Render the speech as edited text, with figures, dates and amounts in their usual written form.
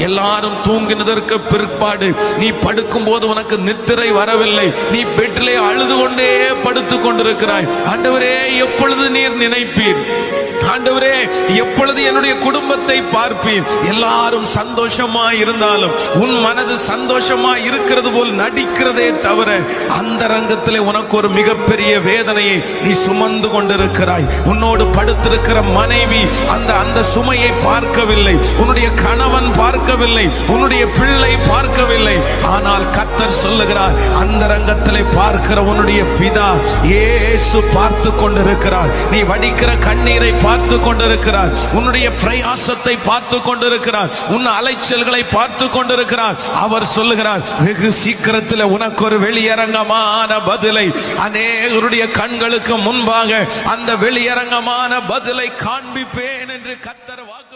எல்லாரும் தூங்கினதற்கு பிற்பாடு நீ படுக்கும் போது உனக்கு நித்திரை வரவில்லை, நீ பெட்டிலே அழுது கொண்டே படுத்துக் கொண்டிருக்கிறாய். ஆண்டவரே, எப்பொழுது நீர் நினைப்பீர்? ஆண்டவரே, எப்பொழுது என்னுடைய குடும்பத்தை பார்ப்பீர்? எல்லாரும் சந்தோஷமா இருந்தாலும் உன் மனது சந்தோஷமா இருக்கிறது போல் நடிக்கிறதே தவிர அந்த ரங்கத்திலே உனக்கு ஒரு மிகப்பெரிய வேதனையை நீ சுமந்து கொண்டிருக்கிறாய். உன்னோடு படுத்திருக்கிற மனைவி அந்த சுமையை பார்க்கவில்லை, உன்னுடைய கணவன் பார்க்கவில்லை, உன்னுடைய பிள்ளை பார்க்கவில்லை. ஆனால் கர்த்தர் சொல்லுகிறார், அந்த ரங்கத்திலே பார்க்கிற உன்னுடைய பிதா இயேசு பார்த்து கொண்டிருக்கிறார். நீ வடிக்கிற கண்ணீரை பார்த்து கொண்டிருக்கிறார், உன்னுடைய பிரயாசத்தை பார்த்து கொண்டிருக்கிறார், உன் அலைச்சல்களை பார்த்து கொண்டிருக்கிறார். அவர் சொல்லுகிறார், வெகு சீக்கிரத்தில் உனக்கு ஒரு வெளியரங்கமான பதிலை, அநேகருடைய கண்களுக்கு முன்பாக அந்த வெளியரங்கமான பதிலை காண்பிப்பேன் என்று கர்த்தர் வாக்கு